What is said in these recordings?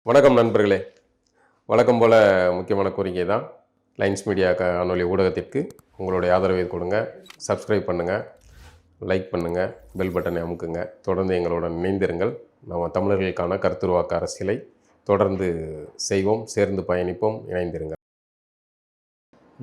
வணக்கம் நண்பர்களே. வழக்கம் போல் முக்கியமான கோரிக்கை தான். லைன்ஸ் மீடியா காணொலி ஊடகத்திற்கு உங்களுடைய ஆதரவை கொடுங்க. சப்ஸ்கிரைப் பண்ணுங்கள், லைக் பண்ணுங்கள், பெல் பட்டனை அமுக்குங்க. தொடர்ந்து எங்களுடன் இணைந்திருங்கள். நம்ம தமிழர்களுக்கான கருத்துருவாக்க அரசியலை தொடர்ந்து செய்வோம், சேர்ந்து பயணிப்போம், இணைந்திருங்கள்.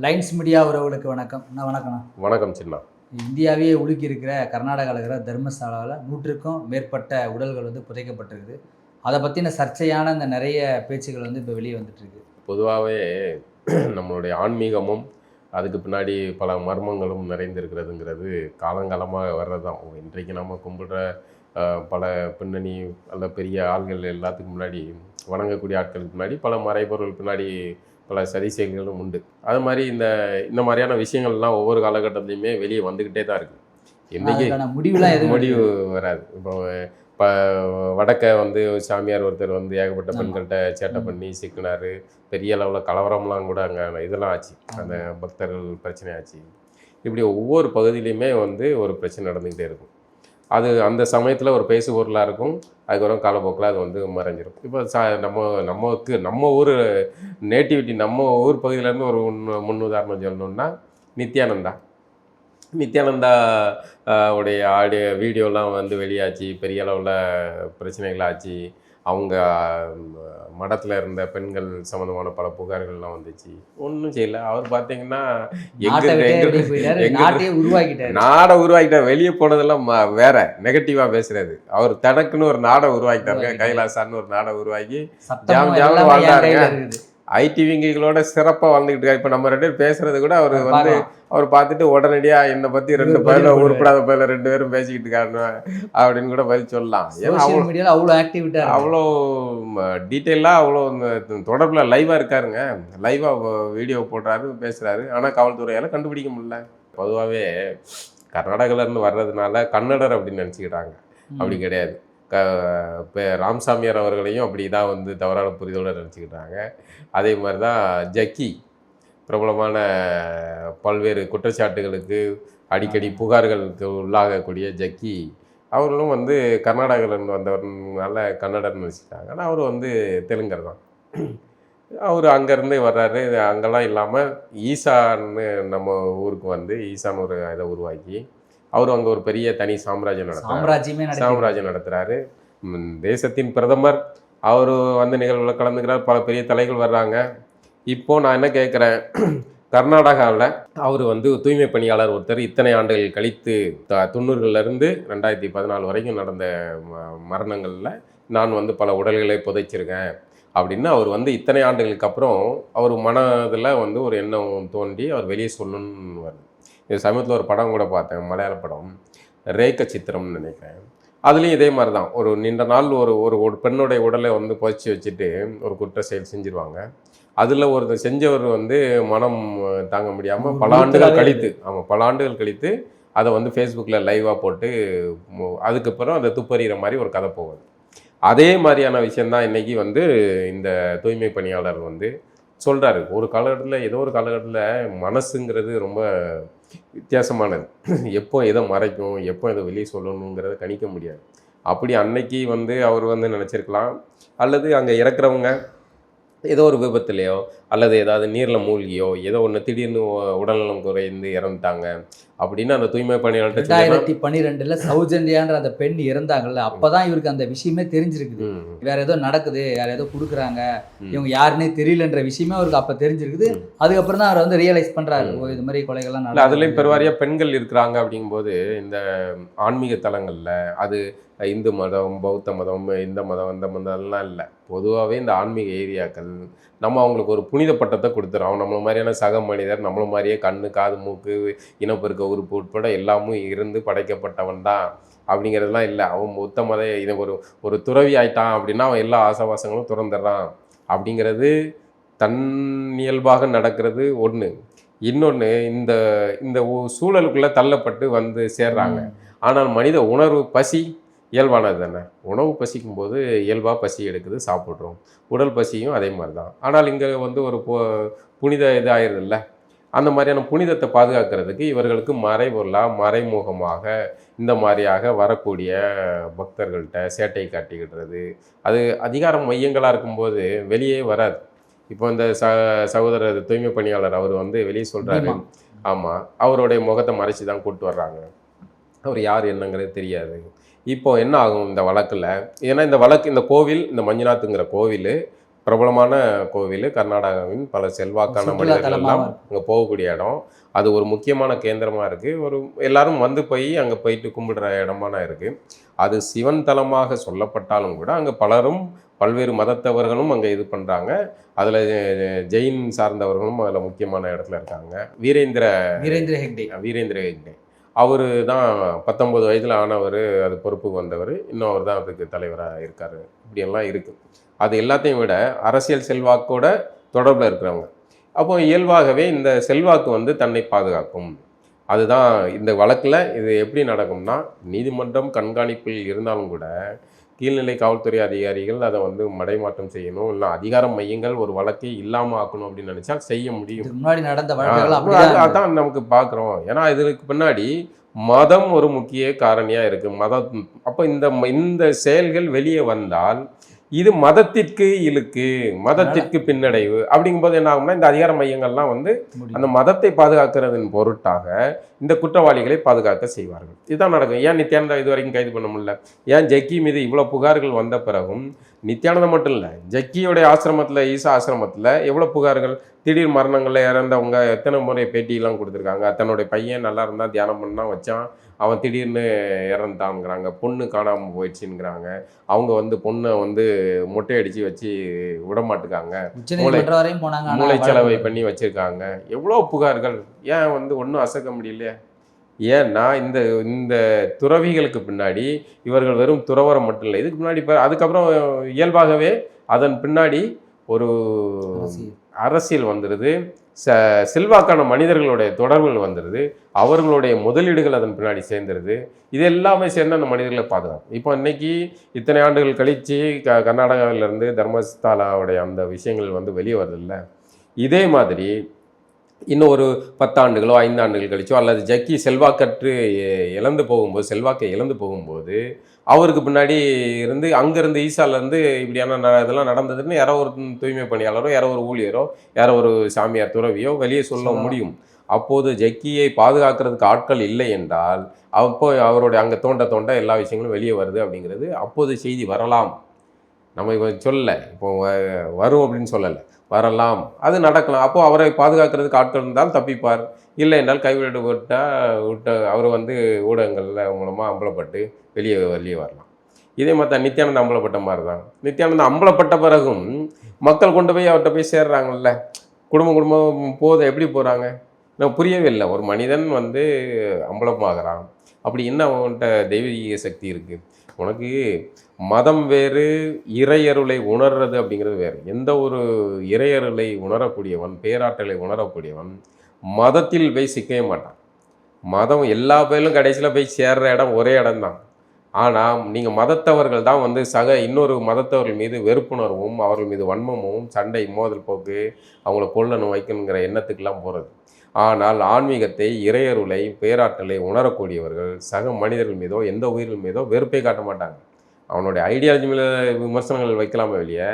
லைன்ஸ் மீடியா உறவுகளுக்கு வணக்கம். வணக்கம். வணக்கம் சின்னா. இந்தியாவே உலுக்கி இருக்கிற கர்நாடகாவில் இருக்கிற தர்மசாலாவில் 100க்கும் மேற்பட்ட உடல்கள் புதைக்கப்பட்டிருக்குது. அதை பற்றின சர்ச்சையான இந்த நிறைய பேச்சுகள் இப்போ வெளியே வந்துட்டுருக்கு. பொதுவாகவே நம்மளுடைய ஆன்மீகமும் அதுக்கு பின்னாடி பல மர்மங்களும் நிறைந்திருக்கிறதுங்கிறது காலங்காலமாக வர்றது தான். இன்றைக்கு நம்ம கும்பிடுற பல பின்னணி அல்ல பெரிய ஆள்கள் எல்லாத்துக்கும் முன்னாடி, வணங்கக்கூடிய ஆட்களுக்கு முன்னாடி பல மறைபொருள் பின்னாடி பல சதி செயல்களும் உண்டு. அது மாதிரி இந்த மாதிரியான விஷயங்கள்லாம் ஒவ்வொரு காலகட்டத்துலையுமே வெளியே வந்துக்கிட்டே தான் இருக்குது. இன்றைக்கி முடிவு வராது. இப்போ வடக்க சாமியார் ஒருத்தர் ஏகப்பட்ட பெண்கள்கிட்ட சேட்டை பண்ணி சிக்கினார். பெரிய அளவில் கலவரம்லாம் கூட அங்கே இதெல்லாம் ஆச்சு, அந்த பக்தர்கள் பிரச்சனை ஆச்சு. இப்படி ஒவ்வொரு பகுதியிலையுமே ஒரு பிரச்சனை நடந்துக்கிட்டே இருக்கும். அது அந்த சமயத்தில் ஒரு பேசு பொருளாக இருக்கும். அதுக்கப்புறம் காலப்போக்கில் அது மறைஞ்சிடும். இப்போ நம்ம ஊர் நேட்டிவிட்டி, நம்ம ஊர் பகுதியிலேருந்து ஒரு முன்னுதாரணம் சொல்லணுன்னா நித்யானந்தா உடைய ஆடியோ வீடியோலாம் வெளியாச்சு. பெரிய அளவில் பிரச்சனைகள் ஆச்சு. அவங்க மடத்தில் இருந்த பெண்கள் சம்மந்தமான பல புகார்கள்லாம் வந்துச்சு. ஒன்றும் செய்யலை. அவர் பார்த்தீங்கன்னா நாடை உருவாக்கிட்டார். வெளியே போனதெல்லாம் வேற நெகட்டிவாக பேசுறது. அவர் தனக்குன்னு ஒரு நாடை உருவாக்கிட்டாருங்க. கைலாசான்னு ஒரு நாடை உருவாக்கி ஜாம் வாழ்ந்தாருங்க. ஐடிவிங்களோட சிறப்பாக வந்துக்கிட்டு இருக்காரு. இப்போ நம்ம 2 பேர் பேசுறது கூட அவர் பார்த்துட்டு உடனடியாக என்னை பற்றி 2 பேரில் உருப்படாத பேரில் 2 பேரும் பேசிக்கிட்டு இருக்காருன்னு அப்படின்னு கூட பதில் சொல்லலாம். ஏன்னா அவ்வளோ ஆக்டிவிட்டாக, அவ்வளோ டீட்டெயிலாக, அவ்வளோ தொடர்பில் லைவாக இருக்காருங்க. லைவாக வீடியோ போடுறாரு, பேசுகிறாரு. ஆனால் காவல்துறையால் கண்டுபிடிக்க முடியல. பொதுவாகவே கர்நாடகாவிலேருந்து வர்றதுனால கன்னடர் அப்படின்னு நினச்சிக்கிட்டாங்க. அப்படி கிடையாது. இப்போ ராமசாமியார் அவர்களையும் அப்படி தான் தவறான புரிதலோடு நினச்சிக்கிட்டாங்க. அதே மாதிரி தான் ஜக்கி, பிரபலமான பல்வேறு குற்றச்சாட்டுகளுக்கு அடிக்கடி புகார்களுக்கு உள்ளாகக்கூடிய ஜக்கி, அவர்களும் கர்நாடகாவிலேருந்து வந்தவர்னால கன்னடர்னு நினச்சிக்கிட்டாங்க. ஆனால் அவர் தெலுங்கர் தான். அவர் அங்கேருந்தே வர்றாரு. அங்கெல்லாம் இல்லாமல் ஈசான்னு நம்ம ஊருக்கு ஈசான்னு ஒரு இதை உருவாக்கி அவர் அங்கே ஒரு பெரிய தனி சாம்ராஜ்யம் நடத்துகிறாரு. தேசத்தின் பிரதமர் அவர் நிகழ்வில் கலந்துக்கிறார். பல பெரிய தலைகள் வர்றாங்க. இப்போது நான் என்ன கேட்குறேன், கர்நாடகாவில் அவர் தூய்மை பணியாளர் ஒருத்தர் இத்தனை ஆண்டுகள் கழித்து 90களிலிருந்து 2014 வரைக்கும் நடந்த மரணங்களில் நான் பல உடல்களை புதைச்சிருக்கேன் அப்படின்னு அவர் இத்தனை ஆண்டுகளுக்கு அப்புறம் அவர் மனதில் ஒரு எண்ணம் தோன்றி அவர் வெளியே சொல்லணும்னு வருது. இது சமயத்தில் ஒரு படம் கூட பார்த்தேன், மலையாள படம், ரேக்க சித்திரம்னு நினைக்கிறேன். அதுலேயும் இதே மாதிரி தான். ஒரு நீண்ட நாள் ஒரு பெண்ணுடைய உடலை புதைச்சி வச்சுட்டு ஒரு குற்ற செயல் செஞ்சுருவாங்க. அதில் ஒருத்தர் செஞ்சவர் மனம் தாங்க முடியாமல் பல ஆண்டுகள் கழித்து அதை ஃபேஸ்புக்கில் லைவாக போட்டு அதுக்கப்புறம் அதை துப்பறிகிற மாதிரி ஒரு கதை போகுது. அதே மாதிரியான விஷயந்தான் இன்றைக்கி இந்த தூய்மை பணியாளர் சொல்கிறாரு. ஒரு காலகட்டத்தில், ஏதோ ஒரு காலகட்டத்தில் மனசுங்கிறது ரொம்ப வித்தியாசமானது. எப்போ எதை மறைக்கும், எப்போ எதை வெளியே சொல்லணுங்கிறத கணிக்க முடியாது. அப்படி அன்னைக்கு அவர் நினச்சிருக்கலாம். அல்லது அங்கே இறக்குறவங்க ஏதோ ஒரு விபத்துலையோ அல்லது ஏதாவது நீரில் மூழ்கியோ ஏதோ ஒன்று திடீர்னு உடல்நலம் குறைந்து இறந்துட்டாங்க அப்படின்னு அந்த தூய்மை பணியாளர்கிட்ட 2012 சௌஜன்யான்ற அந்த பெண் இறந்தாங்கல்ல, அப்போதான் இவருக்கு அந்த விஷயமே தெரிஞ்சிருக்குது. வேற ஏதோ நடக்குது, யார் ஏதோ கொடுக்குறாங்க, இவங்க யாருன்னே தெரியலன்ற விஷயமே அவருக்கு அப்போ தெரிஞ்சிருக்குது. அதுக்கப்புறம் தான் அவர் ரியலைஸ் பண்ணுறாரு, இது மாதிரி கொலைகள்லாம் இல்லை. அதுலேயும் பெருவாரியாக பெண்கள் இருக்கிறாங்க. அப்படிங்கும்போது இந்த ஆன்மீக தலங்களில் அது இந்து மதம், பௌத்த மதம், இந்த மதம், அந்த மதம்லாம் இல்லை. பொதுவாகவே இந்த ஆன்மீக ஏரியாக்கள் நம்ம அவங்களுக்கு ஒரு புனித பட்டத்தை கொடுத்துறோம். அவன் நம்மள மாதிரியான சக மனிதர், நம்மள மாதிரியே கண்ணு, காது, மூக்கு, இனப்பெருக்க உறுப்பு உட்பட எல்லாமும் இருந்து படைக்கப்பட்டவன் தான் அப்படிங்கிறதுலாம் இல்லை. அவன் மொத்த மத இதை ஒரு துறவி ஆயிட்டான் அப்படின்னா அவன் எல்லா ஆசாபாசங்களும் துறந்துடுறான் அப்படிங்கிறது தன்னியல்பாக நடக்கிறது ஒன்று. இன்னொன்று, இந்த சூழலுக்குள்ளே தள்ளப்பட்டு சேர்றாங்க. ஆனால் மனித உணர்வு, பசி இயல்பானது தானே. உணவு பசிக்கும் போது இயல்பாக பசி எடுக்குது, சாப்பிட்றோம். உடல் பசியும் அதே மாதிரி தான். ஆனால் இங்கே ஒரு புனித இது ஆயிடுதில்ல. அந்த மாதிரியான புனிதத்தை பாதுகாக்கிறதுக்கு இவர்களுக்கு மறைபொருளாக மறைமுகமாக இந்த மாதிரியாக வரக்கூடிய பக்தர்கள்ட்ட சேட்டை காட்டிக்கிடுறது, அது அதிகார மையங்களாக இருக்கும்போது வெளியே வராது. இப்போ இந்த சகோதரர் தூய்மை பணியாளர் அவர் வந்து வெளியே சொல்கிறாரு. ஆமாம், அவருடைய முகத்தை மறைச்சி தான் கூப்பிட்டு வர்றாங்க. அவர் யார் என்னங்கிறது தெரியாது. இப்போ என்ன ஆகும் இந்த வழக்கில்? ஏன்னா இந்த வழக்கு, இந்த கோவில், இந்த மஞ்சுநாத்துங்கிற கோவில் பிரபலமான கோவில், கர்நாடகாவின் பல செல்வாக்கான மனிதர்கள் எல்லாம் அங்கே போகக்கூடிய இடம். அது ஒரு முக்கியமான கேந்திரமாக இருக்குது. ஒரு எல்லாரும் வந்து போய் அங்கே போயிட்டு கும்பிடுற இடமான இருக்குது. அது சிவன் தலமாக சொல்லப்பட்டாலும் கூட அங்கே பலரும் பல்வேறு மதத்தவர்களும் அங்கே இது பண்ணுறாங்க. அதில் ஜெயின் சார்ந்தவர்களும் அதில் முக்கியமான இடத்துல இருக்காங்க. வீரேந்திர ஹெக்டே அவர் தான் 19 வயதில் ஆனவர், அது பொறுப்புக்கு வந்தவர். இன்னும் அவர் தான் அதுக்கு தலைவராக இருக்கார். இப்படியெல்லாம் இருக்குது. அது எல்லாத்தையும் விட அரசியல் செல்வாக்கோட தொடர்பில் இருக்கிறவங்க. அப்போ இயல்பாகவே இந்த செல்வாக்கு வந்து தன்னை பாதுகாக்கும். அதுதான் இந்த வழக்கில் இது எப்படி நடக்கும்னா, நீதிமன்றம் கண்காணிப்பில் இருந்தாலும் கூட கீழ்நிலை காவல்துறை அதிகாரிகள் அதை வந்து மடைமாற்றம் செய்யணும், இல்லை அதிகார மையங்கள் ஒரு வழக்கை இல்லாமல் ஆக்கணும் அப்படின்னு நினச்சா செய்ய முடியும். முன்னாடி நடந்த அதான் நமக்கு பார்க்குறோம். ஏன்னா இதுக்கு பின்னாடி மதம் ஒரு முக்கிய காரணியாக இருக்குது. மதம் அப்போ இந்த செயல்கள் வெளியே வந்தால் இது மதத்திற்கு இழுக்கு, மதத்திற்கு பின்னடைவு. அப்படிங்கும்போது என்ன ஆகும்னா, இந்த அதிகார மையங்கள்லாம் வந்து அந்த மதத்தை பாதுகாக்கிறதன் பொருட்டாக இந்த குற்றவாளிகளை பாதுகாக்க செய்வார்கள். இதுதான் நடக்கும். ஏன் நித்யானந்தா இது வரைக்கும் கைது பண்ண முடியல? ஏன் ஜக்கி மீது இவ்வளோ புகார்கள் வந்த பிறகும், நித்யானந்தா மட்டும் இல்லை, ஜக்கியோடைய ஆசிரமத்தில், ஈசா ஆசிரமத்தில் எவ்வளோ புகார்கள், திடீர் மரணங்களில் இறந்தவங்க எத்தனை முறை பேட்டியெல்லாம் கொடுத்துருக்காங்க. தன்னுடைய பையன் நல்லா இருந்தால் தியானம் பண்ணால் வச்சான், அவன் திடீர்னு இறந்துட்டான்ங்கிறாங்க. பொண்ணு காணாமல் போயிடுச்சுங்கிறாங்க. அவங்க வந்து பொண்ணை வந்து மொட்டை அடித்து வச்சு விடமாட்டுக்காங்க, மூளைச்சலவை பண்ணி வச்சுருக்காங்க. எவ்வளோ புகார்கள். ஏன் வந்து ஒன்றும் அசைக்க முடியலையே? ஏன்னா இந்த துறவிகளுக்கு பின்னாடி இவர்கள் வெறும் துறவரம் மட்டும் இல்லை, இதுக்கு முன்னாடி அதுக்கப்புறம் இயல்பாகவே அதன் பின்னாடி ஒரு அரசியல் வந்துடுது, செல்வாக்கான மனிதர்களுடைய தொடர்புகள் வந்துடுது, அவர்களுடைய முதலீடுகள் அதன் பின்னாடி சேர்ந்துருது. இது எல்லாமே சேர்ந்து அந்த மனிதர்களை பாதுகாக்கும். இப்போ இன்னைக்கு இத்தனை ஆண்டுகள் கழித்து கர்நாடகாவிலேருந்து தர்மஸ்தாலாவுடைய அந்த விஷயங்கள் வந்து வெளியே வருதில்ல, இதே மாதிரி இன்னும் ஒரு 10 ஆண்டுகளோ 5 ஆண்டுகள் கழிச்சோ, அல்லது ஜக்கி செல்வாக்கை இழந்து போகும்போது அவருக்கு பின்னாடி இருந்து அங்கேருந்து ஈசாலேருந்து இப்படியான இதெல்லாம் நடந்ததுன்னு யாரோ ஒரு தூய்மை பணியாளரோ, யாரோ ஒரு ஊழியரோ, யாரோ ஒரு சாமியார் துறவியோ வெளியே சொல்ல முடியும். அப்போது ஜக்கியை பாதுகாக்கிறதுக்கு ஆட்கள் இல்லை என்றால், அப்போ அவருடைய அங்கே தோண்ட எல்லா விஷயங்களும் வெளியே வருது அப்படிங்கிறது அப்போது செய்தி வரலாம். நம்ம இப்போ சொல்லலை, இப்போ வரும் அப்படின்னு சொல்லலை, வரலாம், அது நடக்கலாம். அப்போது அவரை பாதுகாக்கிறதுக்கு ஆட்கள் இருந்தால் தப்பிப்பார், இல்லை என்றால் விட்ட அவர் வந்து ஊடகங்களில் மூலமாக அம்பலப்பட்டு வெளியே வரலாம். இதே மாதிரி தான் நித்யானந்தா அம்பலப்பட்ட மாதிரி தான். நித்யானந்தா அம்பலப்பட்ட பிறகும் மக்கள் கொண்டு போய் அவர்கிட்ட போய் சேர்றாங்கல்ல, குடும்பம் போதை எப்படி போகிறாங்க? நான் புரியவே இல்லை. ஒரு மனிதன் வந்து அம்பலமாகறான், அப்படி என்ன அவன்கிட்ட தெய்வீக சக்தி இருக்குது? உனக்கு மதம் வேறு, இறையருளை உணர்றது அப்படிங்கிறது வேறு. எந்த ஒரு இறையருளை உணரக்கூடியவன், பேராற்றலை உணரக்கூடியவன் மதத்தில் போய் சிக்கவே மாட்டான். மதம் எல்லா பேரும் கடைசியில் போய் சேர்ற இடம் ஒரே இடம்தான். ஆனால் நீங்கள் மதத்தவர்கள் தான் வந்து இன்னொரு மதத்தவர்கள் மீது வெறுப்புணர்வும், அவர்கள் மீது வன்மமும், சண்டை, மோதல் போக்கு, அவங்கள கொல்லணும் வைக்கணுங்கிற எண்ணத்துக்கெல்லாம் போகிறது. ஆனால் ஆன்மீகத்தை, இறையருளை, பேராற்றலை உணரக்கூடியவர்கள் சக மனிதர்கள் மீதோ எந்த உயிர்கள் மீதோ வெறுப்பை காட்ட மாட்டாங்க. அவனுடைய ஐடியாலஜி மேலே விமர்சனங்கள் வைக்கலாமே வெளியே,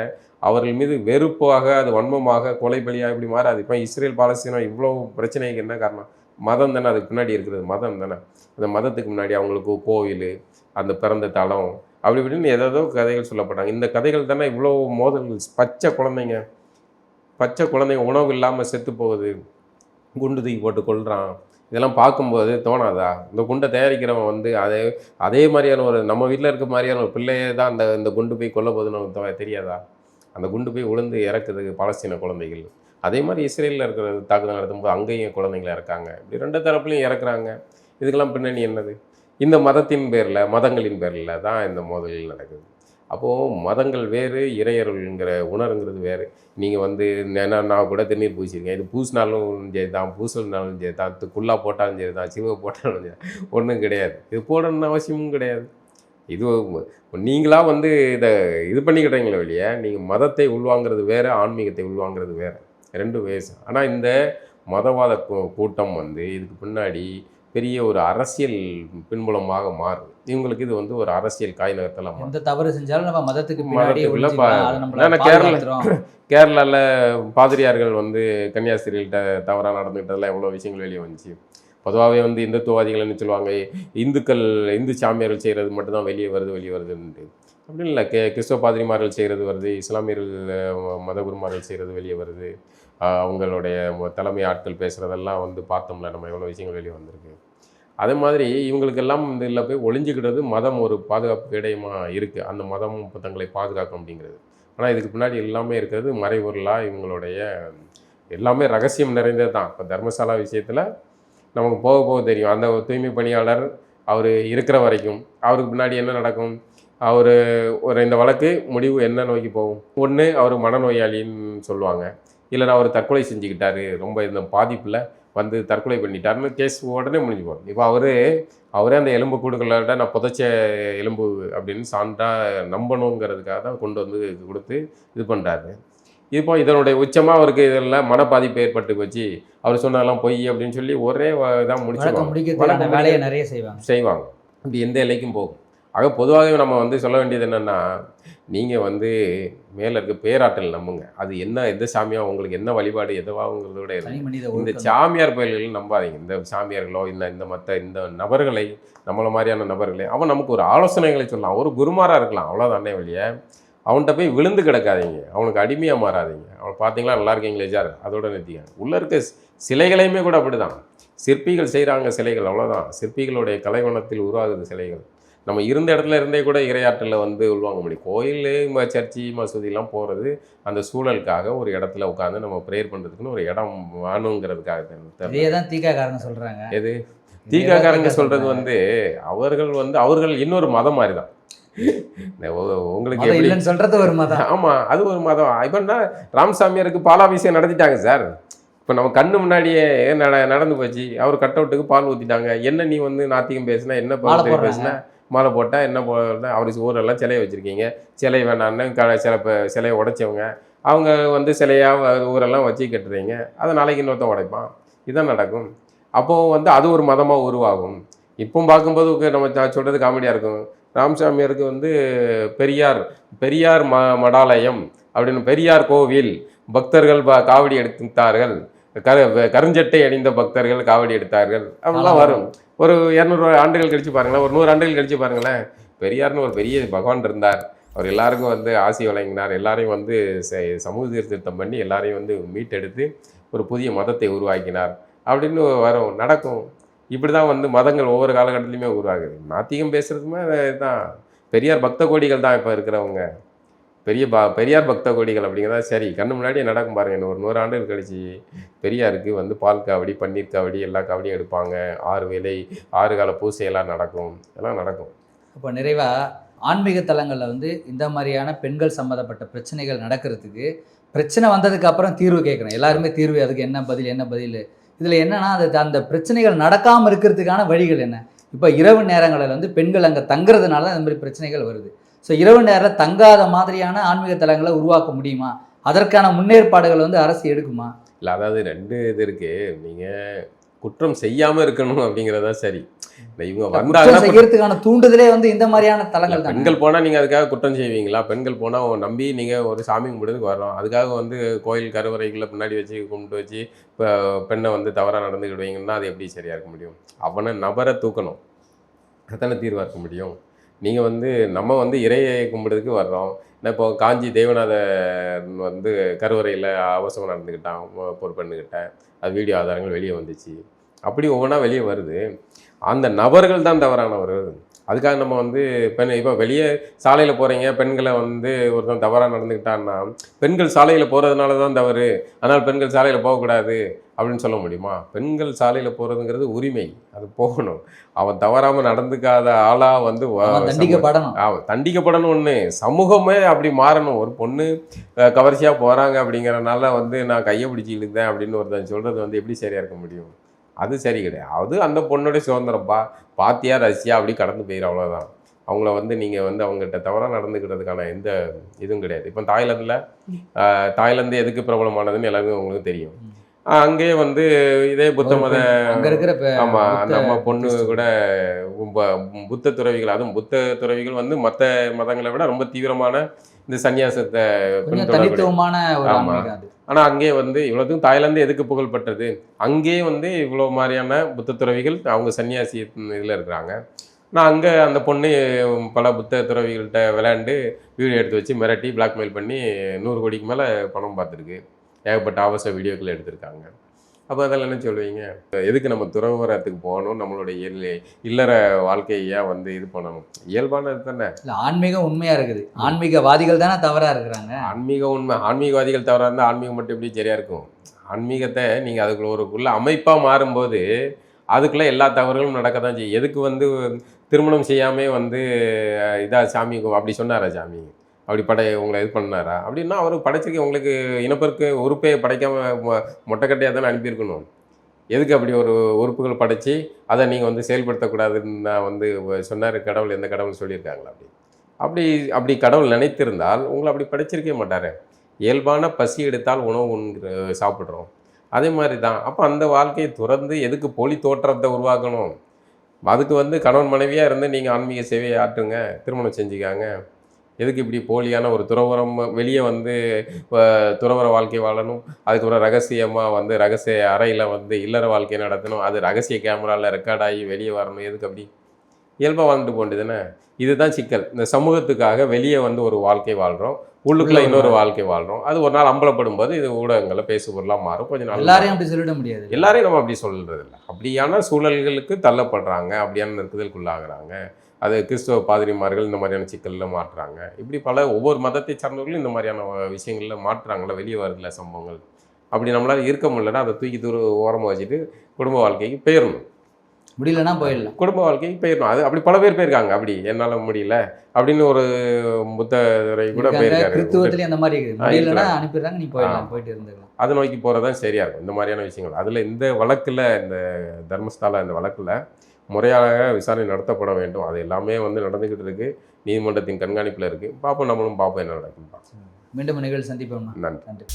அவர்கள் மீது வெறுப்பாக, அது வன்மமாக, கொலை பலியாக இப்படி மாறாது. இப்போ இஸ்ரேல் பாலஸ்தீனம் இவ்வளோ பிரச்சனைக்கு என்ன காரணம்? மதம் தானே அதுக்கு பின்னாடி இருக்கிறது, மதம் தானே. அந்த மதத்துக்கு முன்னாடி அவங்களுக்கு கோவில், அந்த பிறந்த தலம், அப்படி இப்படின்னு ஏதோ கதைகள் சொல்லப்பட்டாங்க. இந்த கதைகள் தானே இவ்வளோ மோதல்கள். பச்சை குழந்தைங்க உணவு இல்லாமல் செத்து போகுது, குண்டு தூக்கி போட்டு கொள்கிறான். இதெல்லாம் பார்க்கும்போது தோணாதா? இந்த குண்டை தயாரிக்கிறவன் வந்து அதே மாதிரியான ஒரு நம்ம வீட்டில் இருக்க மாதிரியான ஒரு பிள்ளையே தான் இந்த குண்டு போய் கொல்ல போகுதுன்னு நமக்கு தெரியாதா? அந்த குண்டு போய் விழுந்து இறக்குது பாலஸ்தீன குழந்தைகள். அதே மாதிரி இஸ்ரேலில் இருக்கிற தாக்குதல் நடத்தும்போது அங்கேயும் குழந்தைங்கள இறக்காங்க. இப்படி 2 தரப்புலையும் இறக்குறாங்க. இதுக்கெல்லாம் பின்னணி என்னது? இந்த மதங்களின் பேரில் தான் இந்த மோதல்கள் நடக்குது. அப்போது மதங்கள் வேறு, இறையருள்ங்கிற உணர்ங்கிறது வேறு. நீங்கள் வந்து நான் கூட திருநீர் பூசியிருக்கேன், இது பூசினாலும் சரி தான், பூசல்னாலும் சரி தான், குல்லா போட்டாலும் சரி தான், சிவ போட்டாலும் சரி, ஒன்றும் கிடையாது. இது போடணும்னு அவசியமும் கிடையாது. இது நீங்களாக வந்து இது பண்ணிக்கிட்டீங்களே வெளியே, நீங்கள் மதத்தை உள்வாங்கிறது வேறு, ஆன்மீகத்தை உள்வாங்கிறது வேறு, 2 வேஸ். ஆனால் இந்த மதவாத கூட்டம் வந்து இதுக்கு பின்னாடி பெரிய ஒரு அரசியல் பின்புலமாக மாறுது. இவங்களுக்கு இது வந்து ஒரு அரசியல் காய் நகர்த்தலாம். எந்த தவறு செஞ்சாலும் நம்ம மதத்துக்கு பின்னாடி மதத்துக்குள்ள ஒளிஞ்சுக்கலாம். அதை நம்மள ஏன்னா பாதுகாத்துரும். கேரளாவில் பாதிரியார்கள் வந்து கன்னியாஸ்திரிகள்கிட்ட தவறாக நடந்துக்கிட்டதெல்லாம் எவ்வளோ விஷயங்கள் வெளியே வந்துச்சு. பொதுவாகவே வந்து இந்துத்துவாதிகள் என்ன சொல்லுவாங்க, இந்து சாமியார்கள் செய்கிறது மட்டும்தான் வெளியே வருதுன்ட்டு. அப்படி இல்லை, கிறிஸ்தவ பாதிரிமார்கள் செய்கிறது வருது, இஸ்லாமியர்கள் மதகுருமார்கள் செய்கிறது வெளியே வருது, அவங்களுடைய தலைமை ஆட்கள் பேசுகிறதெல்லாம் வந்து பார்த்தோம்ல நம்ம எவ்வளோ விஷயங்கள் வெளியே வந்திருக்கு. அதே மாதிரி இவங்களுக்கெல்லாம் இந்த இதில் போய் ஒளிஞ்சிக்கிறது மதம் ஒரு பாதுகாப்பு இடையமாக இருக்குது. அந்த மதம் தங்களை பாதுகாக்கும் அப்படிங்கிறது. ஆனால் இதுக்கு பின்னாடி எல்லாமே இருக்கிறது மறைபொருளாக இவங்களுடைய எல்லாமே ரகசியம் நிறைந்தது தான். இப்போ தர்மசாலா விஷயத்தில் நமக்கு போக போக தெரியும். அந்த தூய்மை பணியாளர் அவர் இருக்கிற வரைக்கும் அவருக்கு பின்னாடி என்ன நடக்கும், அவர் இந்த வழக்கு முடிவு என்ன நோக்கி போகும். ஒன்று அவர் மனநோயாளின்னு சொல்லுவாங்க, இல்லைனா அவர் தற்கொலை செஞ்சுக்கிட்டாரு, ரொம்ப இந்த பாதிப்பில் வந்து தற்கொலை பண்ணிட்டாருன்னு கேஸ் உடனே முடிஞ்சு போகும். இப்போ அவரே அந்த எலும்பு கூடுகளோட நான் புதைச்ச எலும்பு அப்படின்னு சான்றாக நம்பணுங்கிறதுக்காக தான் கொண்டு வந்து கொடுத்து இது பண்ணுறாரு. இப்போ இதனுடைய உச்சமாக அவருக்கு இதெல்லாம் மன பாதிப்பு ஏற்பட்டு போச்சு, அவர் சொன்னதெல்லாம் பொய் அப்படின்னு சொல்லி ஒரே இதாக முடிச்சுவாங்க. வேலையை நிறைய செய்வாங்க. இப்படி எந்த எல்லைக்கும் போகும். ஆக பொதுவாகவே நம்ம வந்து சொல்ல வேண்டியது என்னென்னா, நீங்கள் வந்து மேலே இருக்க பேராற்றல் நம்புங்க. அது என்ன எந்த சாமியாக உங்களுக்கு என்ன வழிபாடு எதுவாகுங்கிறத விட இந்த சாமியார் கோயில்கள் நம்பாதீங்க. இந்த சாமியார்களோ இந்த நபர்களை, நம்மளை மாதிரியான நபர்களை அவன் நமக்கு ஒரு ஆலோசனைகளை சொல்லலாம், ஒரு குருமாராக இருக்கலாம், அவ்வளோதானே வழிய அவன்கிட்ட போய் விழுந்து கிடக்காதீங்க, அவனுக்கு அடிமையாக மாறாதீங்க. அவனை பார்த்தீங்களா நல்லா இருக்கீங்களே சார் அதோட நிறுத்திங்க. உள்ளே இருக்க சிலைகளையுமே கூட அப்படி தான், சிற்பிகள் செய்கிறாங்க சிலைகள், அவ்வளோதான். சிற்பிகளுடைய கலைவனத்தில் உருவாகுது சிலைகள். நம்ம இருந்த இடத்துல இருந்தே கூட இறையாற்றலில் வந்து உள்வாங்க முடியும். கோயில், சர்ச்சி, மசூதிலாம் போகிறது அந்த சூழலுக்காக, ஒரு இடத்துல உட்காந்து நம்ம ப்ரேயர் பண்ணுறதுக்குன்னு ஒரு இடம் வேணுங்கிறதுக்காக தான் தீகாக்காரங்க சொல்கிறாங்க. எது தீகாக்காரங்க சொல்கிறது வந்து அவர்கள் இன்னொரு மதம் மாதிரி தான். உங்களுக்கு எப்படி சொல்கிறது ஒரு மதம். ஆமாம், அது ஒரு மதம். இப்போன்னா ராமசாமியாருக்கு பாலாபிஷேகம் நடத்திட்டாங்க சார். இப்போ நம்ம கண்ணு முன்னாடியே நடந்து போச்சு. அவர் கட் அவுட்டுக்கு பால் ஊற்றிட்டாங்க. என்ன நீ வந்து நாத்திகம் பேசுனா, என்ன பேசுனா, மாலை போட்டால் என்ன போட்டால், அவர் ஊரெல்லாம் சிலையை வச்சுருக்கீங்க, சிலை வேணான்னு சிலையை உடைச்சவங்க அவங்க வந்து சிலையாக ஊரெல்லாம் வச்சு கட்டுறீங்க, அதை நாளைக்கு இன்னொருத்தன் உடைப்பான். இதுதான் நடக்கும். அப்போது வந்து அது ஒரு மதமாக உருவாகும். இப்போ பார்க்கும்போது நம்ம சொல்கிறது காமெடியாக இருக்கும். ராமசாமியாருக்கு வந்து பெரியார் மடாலயம் அப்படின்னு, பெரியார் கோவில், பக்தர்கள் காவடி எடுத்தார்கள், கருஞ்சட்டை அணிந்த பக்தர்கள் காவடி எடுத்தார்கள் அப்படிலாம் வரும். ஒரு 200 ஆண்டுகள் கழிச்சு பாருங்களேன், ஒரு 100 ஆண்டுகள் கழிச்சு பாருங்களேன், பெரியார்னு ஒரு பெரிய பகவான் இருந்தார், அவர் எல்லாருக்கும் வந்து ஆசி வழங்கினார், எல்லாரையும் வந்து சமூக சீர்திருத்தம் பண்ணி எல்லாரையும் வந்து மீட்டெடுத்து ஒரு புதிய மதத்தை உருவாக்கினார் அப்படின்னு வரும், நடக்கும். இப்படி தான் வந்து மதங்கள் ஒவ்வொரு காலகட்டத்திலையுமே உருவாகுது. நாத்திகம் பேசுகிறதுமே தான். பெரியார் பக்த கோடிகள் தான் இப்போ இருக்கிறவங்க, பெரியார் பக்த கோடிகள் அப்படிங்கிறதா சரி. கண்ணு முன்னாடியே நடக்கும் பாருங்கள். ஒரு 100 ஆண்டுகள் கழிச்சு பெரியாருக்கு வந்து பால் காவடி, பன்னீர் காவடி, எல்லா காவடியும் எடுப்பாங்க, 6 கால பூசையெல்லாம் நடக்கும், எல்லாம் நடக்கும். இப்போ நிறைவாக ஆன்மீக தலங்களில் வந்து இந்த மாதிரியான பெண்கள் சம்மந்தப்பட்ட பிரச்சனைகள் நடக்கிறதுக்கு, பிரச்சனை வந்ததுக்கு அப்புறம் தீர்வு கேட்குறோம் எல்லாருமே. தீர்வு அதுக்கு என்ன பதில் இதில் என்னன்னா, அந்த பிரச்சனைகள் நடக்காமல் இருக்கிறதுக்கான வழிகள் என்ன? இப்போ இரவு நேரங்களில் வந்து பெண்கள் அங்கே தங்குறதுனால தான் இந்த மாதிரி பிரச்சனைகள் வருது. ஸோ இரவு நேரம் தங்காத மாதிரியான ஆன்மீக தலங்களை உருவாக்க முடியுமா? அதற்கான முன்னேற்பாடுகள் வந்து அரசு எடுக்குமா? இல்லை, அதாவது 2 இது இருக்குது. நீங்கள் குற்றம் செய்யாமல் இருக்கணும் அப்படிங்கிறதா சரி. இவங்க வந்தாங்க செய்யறதுக்கான தூண்டுதலே வந்து இந்த மாதிரியான தலங்கள் தான். பெண்கள் போனால் நீங்கள் அதுக்காக குற்றம் செய்வீங்களா? பெண்கள் போனால் நம்பி நீங்கள் ஒரு சாமி கும்பிடுறதுக்கு வர்றோம், அதுக்காக வந்து கோயில் கருவறைகளை பின்னாடி வச்சு கும்பிட்டு வச்சு இப்போ பெண்ணை வந்து தவறாக நடந்துக்கிடுவீங்கன்னா அது எப்படி சரியாக இருக்க முடியும்? அவனை நபரை தூக்கணும், அதானே தீர்வாக இருக்க முடியும். நீங்கள் வந்து நம்ம வந்து இறையை கும்பிடுறதுக்கு வர்றோம். இப்போ காஞ்சி தேவநாதர் வந்து கருவறையில் அவசரம் நடந்துக்கிட்டான் ஒரு பெண்ணுக்கிட்ட, அது வீடியோ ஆதாரங்கள் வெளியே வந்துச்சு. அப்படி ஒவ்வொன்றா வெளியே வருது. அந்த நபர்கள் தான் தவறானவர்கள். அதுக்காக நம்ம வந்து இப்போ வெளியே சாலையில் போகிறீங்க, பெண்களை வந்து ஒருத்தன் தவறாக நடந்துக்கிட்டான்னா, பெண்கள் சாலையில் போகிறதுனால தான் தவறு, அதனால் பெண்கள் சாலையில் போகக்கூடாது அப்படின்னு சொல்ல முடியுமா? பெண்கள் சாலையில் போகிறதுங்கிறது உரிமை, அது போகணும். அவன் தவறாமல் நடந்துக்காத ஆளாக வந்து தண்டிக்கப்படணும். ஒன்று சமூகமே அப்படி மாறணும். ஒரு பொண்ணு கவர்ச்சியாக போகிறாங்க அப்படிங்கிறனால வந்து நான் கையை பிடிச்சி இழுத்தேன் அப்படின்னு ஒருத்தன் சொல்கிறது வந்து எப்படி சரியாக இருக்க முடியும்? அது சரி கிடையாது. அது அந்த பொண்ணுடைய சுதந்திரப்பா, பாத்தியா ரசியா அப்படி கடந்து போயிடும், அவ்வளோதான். அவங்கள வந்து நீங்கள் வந்து அவங்ககிட்ட தவறாக நடந்துக்கிறதுக்கான எந்த இதுவும் கிடையாது. இப்போ தாய்லாந்து எதுக்கு பிரபலமானதுன்னு எல்லாருக்கும் உங்களுக்கு தெரியும். அங்கேயே வந்து இதே புத்த மத அங்க இருக்கிற ஆமா அந்த அம்மா பொண்ணு கூட புத்த துறவிகள், அதுவும் புத்த துறவிகள் வந்து மற்ற மதங்களை விட ரொம்ப தீவிரமான இந்த சன்னியாசத்தை கொஞ்சம் பின்தொடரக்கூடிய. தனித்துவமான ஒரு ஆமா. ஆன்மீகம் அது. ஆனா அங்கேயே வந்து இவ்வளவுக்கும் தாய்லாந்து எதுக்கு புகழ்பெற்றது, அங்கேயே வந்து இவ்வளோ மாதிரியான புத்த துறவிகள் அவங்க சன்னியாசி இதில் இருக்கிறாங்க. நான் அங்கே அந்த பொண்ணு பல புத்த துறவிகள்கிட்ட விளையாண்டு வீடியோ எடுத்து வச்சு மிரட்டி பிளாக்மெயில் பண்ணி 100 கோடிக்கு மேலே பணம் பார்த்துருக்கு. ஏகப்பட்ட ஆபாச வீடியோக்கள் எடுத்திருக்காங்க. அப்போ அதெல்லாம் என்ன சொல்லுவீங்க? எதுக்கு நம்ம துறவரத்துக்கு போகணும், நம்மளுடைய இல்லற வாழ்க்கையை வந்து இது பண்ணணும், இயல்பானது தானே. இல்ல ஆன்மீகம் உண்மையா இருக்குது, ஆன்மீகவாதிகள் தானே தவறா இருக்கிறாங்க. ஆன்மீகவாதிகள் தவறாக இருந்தால் ஆன்மீகம் மட்டும் எப்படி சரியா இருக்கும்? ஆன்மீகத்தை நீங்கள் அதுக்குள்ள ஒருக்குள்ள அமைப்பாக மாறும்போது அதுக்குள்ளே எல்லா தவறுகளும் நடக்க தான் செய்யும். எதுக்கு வந்து திருமணம் செய்யாமே வந்து சாமி அப்படி சொன்னாரா சாமி? அப்படி உங்களை இது பண்ணாரா? அப்படின்னா அவர் படைச்சிருக்க உங்களுக்கு இனப்பெருக்க உறுப்பை படைக்காம மொட்டைக்கட்டையாக தானே அனுப்பியிருக்கணும். எதுக்கு அப்படி ஒரு உறுப்புகள் படைச்சி அதை நீங்கள் வந்து செயல்படுத்தக்கூடாதுன்னு நான் வந்து சொன்னார் கடவுள்? எந்த கடவுள் சொல்லியிருக்காங்களா? அப்படி அப்படி கடவுள் நினைத்திருந்தால் உங்களை அப்படி படைச்சிருக்கவே மாட்டார். இயல்பான பசி எடுத்தால் உணவு சாப்பிட்றோம், அதே மாதிரி தான். அப்போ அந்த வாழ்க்கையை துறந்து எதுக்கு போலி தோற்றத்தை உருவாக்கணும்? அதுக்கு வந்து கணவன் மனைவியாக இருந்து நீங்கள் ஆன்மீக சேவையை ஆற்றுங்க, திருமணம் செஞ்சுக்காங்க. எதுக்கு இப்படி போலியான ஒரு துறவரம் வெளியே வந்து துறவர வாழ்க்கை வாழணும், அதுக்கப்புறம் ரகசியமாக வந்து ரகசிய அறையில் வந்து இல்லற வாழ்க்கையை நடத்தணும், அது ரகசிய கேமராவில் ரெக்கார்ட் ஆகி வெளியே வரணும்? எதுக்கு அப்படி? இயல்பாக வாழ்ந்துட்டு போண்டுதுன்னு. இதுதான் சிக்கல். இந்த சமூகத்துக்காக வெளியே வந்து ஒரு வாழ்க்கை வாழ்கிறோம், உள்ளுக்குள்ளே இன்னொரு வாழ்க்கை வாழ்கிறோம். அது ஒரு நாள் அம்பலப்படும் போது இது ஊடகங்களில் பேசு பொருளாக மாறும். கொஞ்சம் நாள் எல்லாரையும் அப்படி சொல்லிட முடியாது. எல்லாரையும் நம்ம அப்படி சொல்கிறது இல்லை. அப்படியான சூழல்களுக்கு தள்ளப்படுறாங்க, அப்படியான நெருக்குதலுக்குள்ளாகிறாங்க. அது கிறிஸ்தவ பாதிரிமார்கள் இந்த மாதிரியான சிக்கலில் மாட்டுறாங்க. இப்படி பல ஒவ்வொரு மதத்தை சார்ந்தவர்களும் இந்த மாதிரியான விஷயங்களில் மாட்டுறாங்கள, வெளியே வரல சம்பவங்கள். அப்படி நம்மளால் இருக்க முடியலன்னா அதை தூக்கி ஓரமாக வச்சுட்டு குடும்ப வாழ்க்கைக்கு போயிடணும். முடியலன்னா போயிடலாம், குடும்ப வாழ்க்கைக்கு போயிடணும். அது அப்படி பல பேர் போயிருக்காங்க. அப்படி என்னால் முடியல அப்படின்னு ஒரு புத்தரை கூட போயிருக்காரு. கிறிஸ்துவத்திலேயே அந்த மாதிரி முடியலன்னா அனுப்பிடுறாங்க, நீ போயிடலாம், போயிட்டு இருந்துக்கலாம். அதை நோக்கி போகிறதான் சரியாக இருக்கும் இந்த மாதிரியான விஷயங்கள். அதில் இந்த வழக்கில், இந்த தர்மஸ்தால இந்த வழக்கில் முறையாக விசாரணை நடத்தப்பட வேண்டும். அது எல்லாமே வந்து நடந்துக்கிட்டு இருக்குது, நீதிமன்றத்தின் கண்காணிப்பில் இருக்குது. பார்ப்போம், நம்மளும் பார்ப்போம் என்ன நடக்குன்னு. மீண்டும் நிகழ்ச்சி சந்திப்போம். நன்றி.